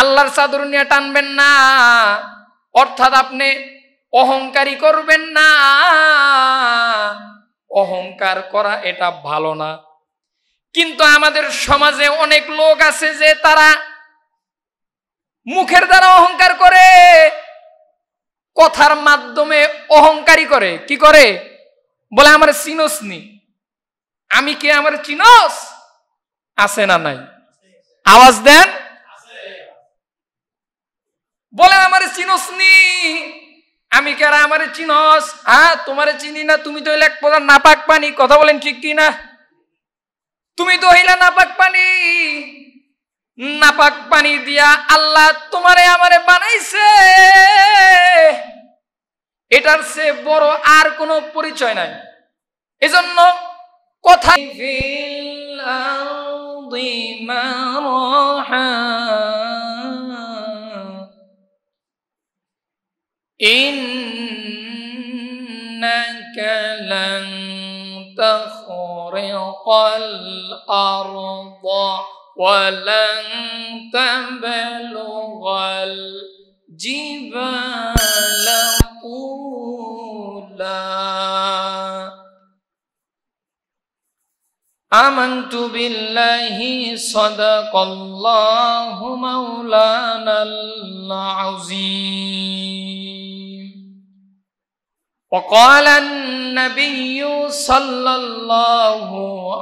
আল্লাহর চাদর নিয়ে টানবেন না, অর্থাৎ আপনি অহংকারী করবেন না। অহংকার করা এটা ভালো না। কিন্তু আমাদের সমাজে অনেক লোক আছে যে তারা মুখের দ্বারা অহংকার করে, কথার মাধ্যমে অহংকারী করে। কি করে? বলে আমার চিনস নি, আমি কে, আমার চিনস? আছে না নাই? আওয়াজ দেন। বলে আমার চিনস নি, আমি কে, আমার চিনস? হ্যাঁ, তোমারে চিনি না, তুমি তো এক প্রধান নাপাক পানি। কথা বলেন ঠিক কি না? তুমি তো হইলা নাপাক পানি। নাপাক পানি দিয়া আল্লাহ তোমারে আমারে বানাইছে, এটার চেয়ে বড় আর কোনো পরিচয় নাই। এজন্য কথা ইন্নাকা লান তাখরিকাল আরদা ওয়ালান তাবলুগাল জিবালা তুলা। আমানতু বিল্লাহি সাদাকাল্লাহু মাওলানাল আযীম। وقال النبي صلى الله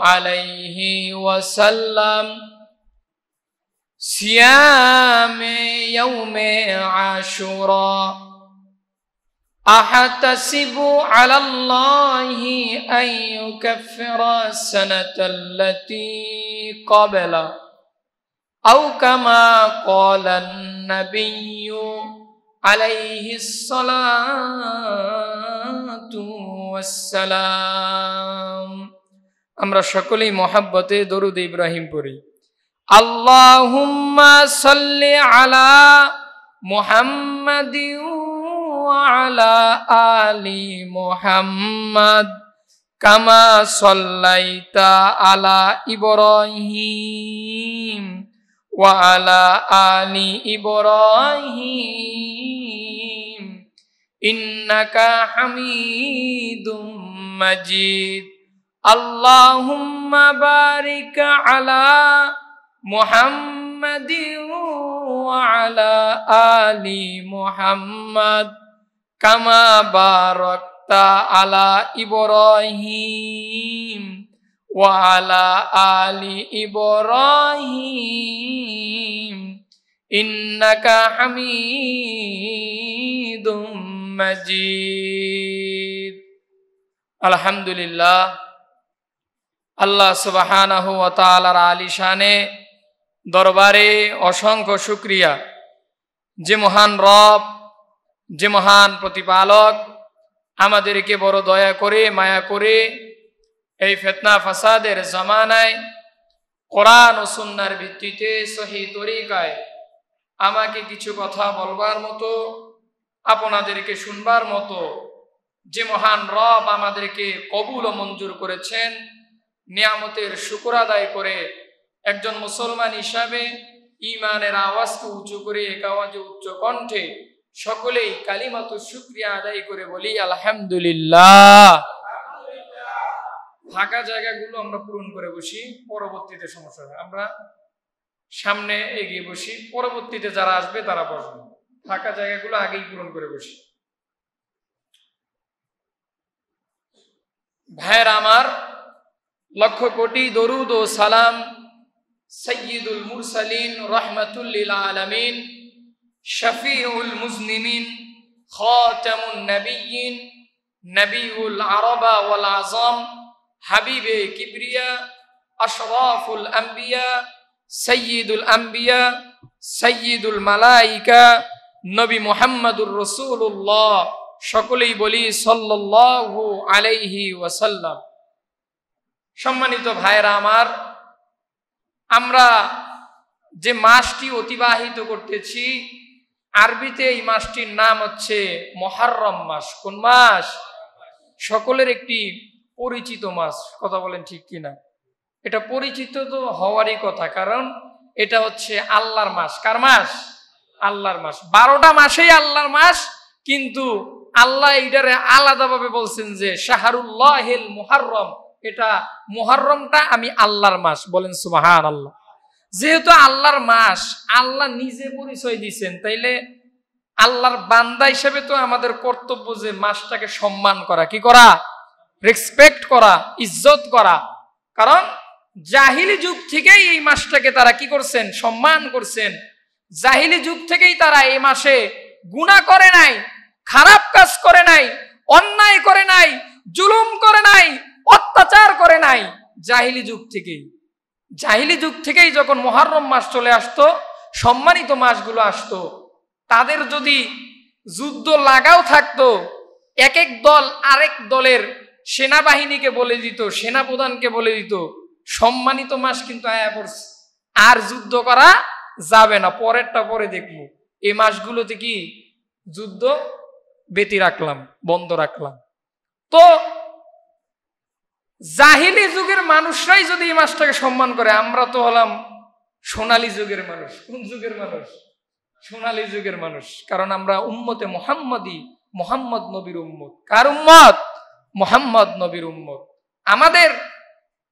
عليه وسلم صيام يوم عاشوراء أحتسب على الله أن يكفر السنة التي قبله أو كما قال النبي عليه الصلاة والسلام। আমরা সকলেই মহব্বতে দরুদ ইব্রাহিম পড়ি। আল্লাহুম্মা সাল্লি আলা মুহাম্মাদিন ওয়া আলা আলি মুহাম্মাদ কামা সাল্লাইতা আলা ইব্রাহিম ওয়া আলা আলি ইব্রাহিম ইন্নাকা হামিদুম মাজিদ। আল্লাহুম্মা বারিক আলা মুহাম্মাদিন ওয়া আলা আলি মুহাম্মাদ কামা বারাকতা আলা ইব্রাহিম ওয়া আলা আলি ইব্রাহিম ইন্নাকা হামিদুম মাজিদ। আলহামদুলিল্লাহ, আল্লাহ সুবহানাহু ওয়া তাআলার আলিশানে দরবারে অসংখ্য শুকরিয়া, যে মহান রব, যে মহান প্রতিপালক আমাদেরকে বড় দয়া করে মায়া করে এই ফিতনা ফাসাদের জামানায় কোরআন ও সুন্নাহর ভিত্তিতে সহি তরিকায় আমাকে কিছু কথা বলবার মতো, আপনাদেরকে শুনবার মতো যে মহান রব আমাদেরকে কবুল ও মঞ্জুর করেছেন, নিয়ামতের শুকর আদায় করে একজন মুসলমান হিসাবে ঈমানের আওয়াজকে উঁচু করে এক আওয়াজে উচ্চ কণ্ঠে সকলেই কালিমাতু শুকরিয়া আদায় করে বলি আলহামদুলিল্লাহ। ফাঁকা জায়গাগুলো আমরা পূরণ করে বসি, পরবর্তীতে সমস্যা হবে। আমরা সামনে এগিয়ে বসি, পরবর্তীতে যারা আসবে তারা বসবে। ফাঁকা জায়গাগুলো আগেই পূরণ করে বসি। ভাইয়েরা আমার, লক্ষ কোটি দরুদ ও সালাম সাইয়্যিদুল মুরসালিন রাহমাতুল লিল আলামিন শফিউল মুজনিমিন খাতামুন নবিয়্যিন নবিউল আরবা ওয়াল আযম হাবিবে কিবরিয়া আশরাফুল আম্বিয়া সাইয়্যিদুল আম্বিয়া সাইয়্যিদুল মালাইকা নবী মুহাম্মদুর রাসূলুল্লাহ, সকলেই বলি সাল্লাল্লাহু আলাইহি ওয়াসাল্লাম। সম্মানিত ভাইরা আমার, আমরা যে মাসটি অতিবাহিত করতেছি, আরবিতে এই মাসটির নাম হচ্ছে মুহররম মাস। কোন মাস? সকলের একটি পরিচিত মাস। কথা বলেন ঠিক কিনা? এটা পরিচিত তো হওয়ারই কথা, কারণ এটা হচ্ছে আল্লাহর মাস। কার মাস? আল্লাহর মাস। 12টা মাসেই আল্লাহর মাস, কিন্তু আল্লাহ এইটারে আলাদাভাবে বলছেন যে শাহরুল্লাহিল মুহাররম, এটা মুহাররমটা আমি আল্লাহর মাস। বলেন সুবহানাল্লাহ। যেহেতু আল্লাহর মাস, আল্লাহ নিজে পরিচয় দিয়েছেন, তাইলে আল্লাহর বান্দা হিসেবে তো আমাদের কর্তব্য যে মাসটাকে সম্মান করা। কি করা? রেসপেক্ট করা, ইজ্জত করা। কারণ জাহিলি যুগ থেকেই এই মাসটাকে তারা কি করছেন? সম্মান করছেন। জাহিলি যুগ থেকেই তারা এই মাসে গুনাহ করে নাই, খারাপ কাজ করে নাই, অন্যায় করে নাই, জুলুম করে নাই, অত্যাচার করে নাই। জাহিলি যুগ থেকেই, জাহিলি যুগ থেকেই যখন মুহররম মাস চলে আসতো, সম্মানিত মাসগুলো আসতো, তাদের যদি যুদ্ধ লাগাও থাকতো, এক এক দল আরেক দলের সেনাবাহিনীকে বলে দিত, সেনাপ্রধানকে বলে দিত, সম্মানিত মাস কিন্তু আয়া পড়ছে, আর যুদ্ধ করা যাবে না, পরেরটা পরে দেখবো। এই মাসগুলোতে কি যুদ্ধ বেতি রাখলাম, বন্ধ রাখলাম। তো জাহিলি যুগের মানুষরাই যদি এই মাসটাকে সম্মান করে, আমরা তো হলাম সোনালী যুগের মানুষ। কোন যুগের মানুষ? সোনালী যুগের মানুষ। কারণ আমরা উম্মতে মুহাম্মাদি, মুহাম্মদ নবীর উম্মত। কার উম্মত? মুহাম্মদ নবীর উম্মত। আমাদের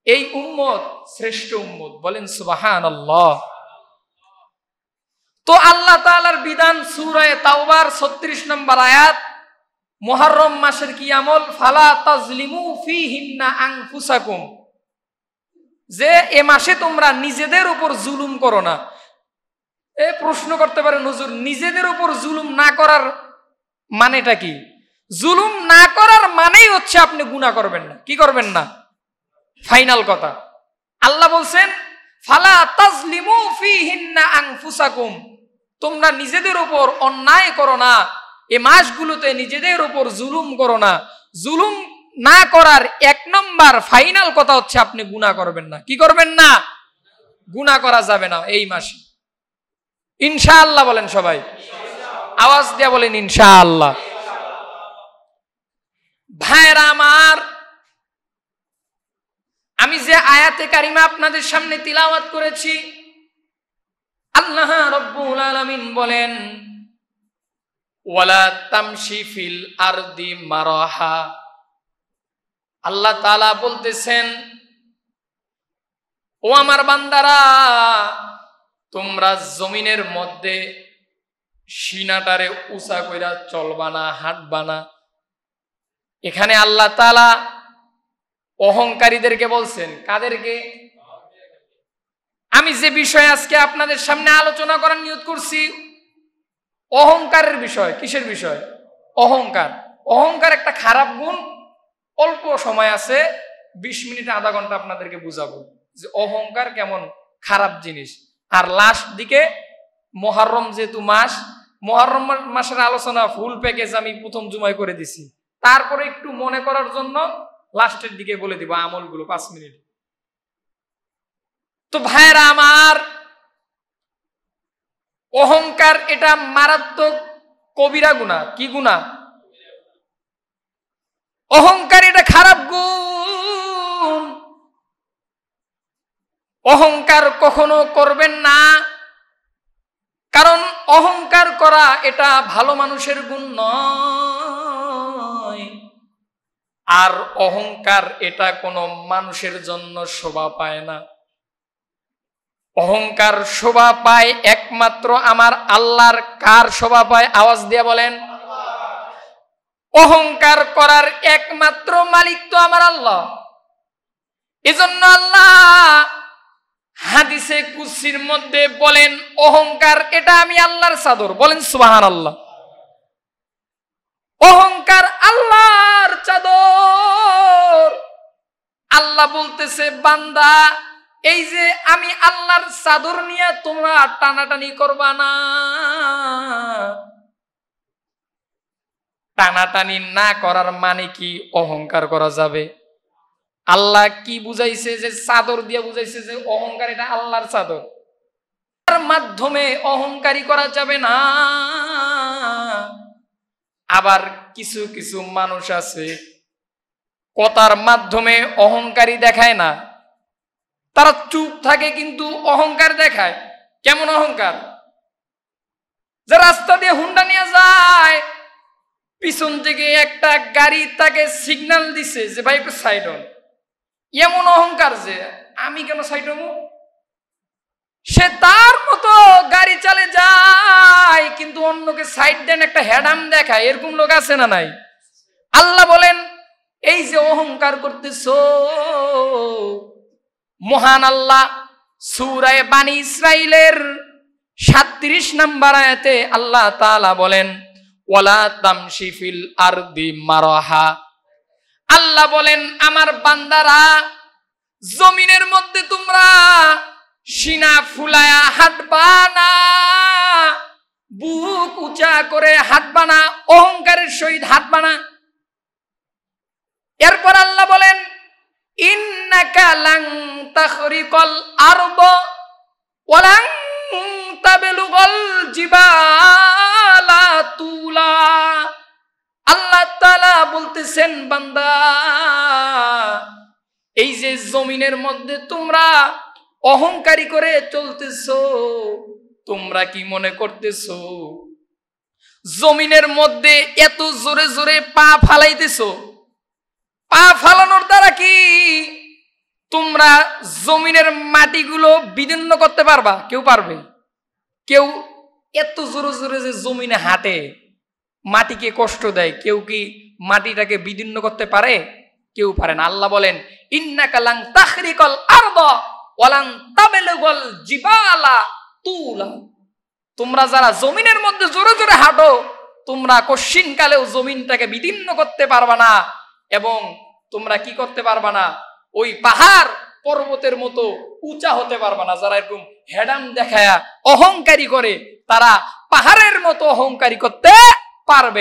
এই উম্মত শ্রেষ্ঠ উম্মত। বলেন সুবহানাল্লাহ। তো আল্লাহ তাআলার বিধান সূরা তাওবার 36 নম্বর আয়াত, মুহররম মাসের কি আমল? ফালা তাজলিমু ফিহিন্না আনফুসাকুম, যে এ মাসে তোমরা নিজেদের উপর জুলুম করো না। এ প্রশ্ন করতে পারেন, হুজুর নিজেদের উপর জুলুম না করার মানেটা কি? জুলুম না করার মানেই হচ্ছে আপনি গুনাহ করবেন না। কি করবেন না? ফাইনাল কথা। আল্লাহ বলছেন ফালা তাজলিমু ফিহিন্না আনফুসাকুম, তোমরা নিজেদের উপর অন্যায় করো না, এই মাসগুলোতে নিজেদের উপর জুলুম করো না। জুলুম না করার এক নম্বর ফাইনাল কথা হচ্ছে আপনি গুনাহ করবেন না। কি করবেন না? গুনাহ করা যাবে না এই মাসে। ইনশাআল্লাহ বলেন সবাই, আওয়াজ দিয়ে বলেন ইনশাআল্লাহ। ভাইরা আমার, আমি যে আয়াতে কারিমা আপনাদের সামনে তিলাওয়াত করেছি, আল্লাহ রাব্বুল আলামিন বলেন ওয়ালা তামশি ফিল আরদি মারাহা। আল্লাহ তাআলা বলতেছেন, ও আমার বান্দারা, তোমরা জমিনের মধ্যে সিনাটারে উঁচা কইরা চলবা না, হাঁটবা না। এখানে আল্লাহ তাআলা অহংকারীদেরকে বলছেন। কাদেরকে? আমি যে বিষয় আজকে আপনাদের সামনে আলোচনা করার নিয়ত করছি, অহংকারের বিষয়। কিসের বিষয়? অহংকার। অহংকার একটা খারাপ গুণ। অল্প সময় আছে, 20 মিনিট আধা ঘন্টা আপনাদেরকে বুঝাবো যে অহংকার কেমন খারাপ জিনিস। আর লাস্ট দিকে মুহররম যেহেতু মাস, মুহররম মাসের আলোচনা ফুল প্যাকেজ আমি প্রথম জুমায় করে দিছি। তারপরে একটু মনে করার জন্য লাস্টের দিকে বলে দিব আমলগুলো 5 মিনিট। তো ভাইরা আমার, অহংকার এটা মারাত্মক কবিরা গুনাহ। কি গুনাহ? অহংকার এটা খারাপ গুণ। অহংকার কখনো করবেন না, কারণ অহংকার করা এটা ভালো মানুষের গুণ নয়। আর অহংকার এটা কোনো মানুষের জন্য শোভা পায় না। অহংকার শোভা পায় একমাত্র আমার আল্লাহর। কার শোভা পায়? আওয়াজ দিয়ে বলেন। অহংকার করার একমাত্র মালিক তো আমার আল্লাহ। এজন্য আল্লাহ হাদিসে কুদসির মধ্যে বলেন, অহংকার এটা আমি আল্লাহর চাদর। বলেন সুবহানাল্লাহ। অহংকার আল্লাহর চাদর। আল্লাহ বলতেছে, বান্দা, এই যে আমি আল্লাহর চাদর নিয়ে তোমরা টানাটানি করবা না। টানাটানি না করার মানে কি? অহংকার করা যাবে। আল্লাহ কি বুঝাইছে? যে চাদর দিয়ে বুঝাইছে যে অহংকার এটা আল্লাহর চাদর। তার মাধ্যমে অহংকারী করা যাবে না। আবার কিছু কিছু মানুষ আছে কথার মাধ্যমে অহংকারী দেখায় না, তারা চুপ থাকে কিন্তু অহংকার দেখায়। কেমন অহংকার? যে রাস্তা দিয়ে হুন্ডা নিয়ে যায়, পিছন থেকে একটা গাড়ি তাকে সিগন্যাল দিছে যে ভাই একটু সাইড হন। এমন অহংকার যে আমি কেন সাইড হবো? সে তার মতো গাড়ি চালে যায়, কিন্তু অন্যকে সাইড দেন একটা হেডাম দেখায়। এরকম লোক আছে না নাই? আল্লাহ বলেন এই যে অহংকার করতেছো, মহান আল্লাহ সূরা বানী ইসরাইলের 37 নম্বর আয়াতে আল্লাহ তাআলা বলেন ওয়ালা তামশি ফিল আরদি মারহা। আল্লাহ বলেন আমার বান্দারা, জমিনের মধ্যে তোমরা সিনা ফুলায়া হাঁটবা না, বুক উঁচা করে হাঁটবা না, অহংকারের সহিত হাঁটবা না। এরপর আল্লাহ বলেন ইন্নাকা লান তাখরিকাল আরদ ওয়া লান তাবলুগাল জিবালা তুলা। আল্লাহ তাআলা বলতেছেন বান্দা, এই যে জমিনের মধ্যে তোমরা অহংকারী করে চলতেছো, তোমরা কি মনে করতেছো জমিনের মধ্যে এত জোরে জোরে পা ফালাইতেছো? পা ফালানোর দ্বারা কি তোমরা জমিনের মাটিগুলো বিদীর্ণ করতে পারবা? কেউ পারবে? কেউ এত জোরে জোরে যে জমিনে হাঁটে, মাটিকে কষ্ট দেয়, কেউ কি মাটিটাকে বিদীর্ণ করতে পারে? কেউ পারে না। আল্লাহ বলেন ইন্নাকা লান তাখরিকাল আরদ ওয়া লান তাবলুগাল জিবালা তুলা। তোমরা যারা জমিনের মধ্যে জোরে জোরে হাঁটো, তোমরা কশিনকালেও জমিনটাকে বিদীর্ণ করতে পারবা না, এবং তোমরা কি করতে পারবা না? ওই পাহাড় পর্বতের মতো উঁচা হতে পারবা না। যারা এরকম হেডাম দেখায়া অহংকারী করে, তারা পাহাড়ের মতো অহংকারী করতে পারবে।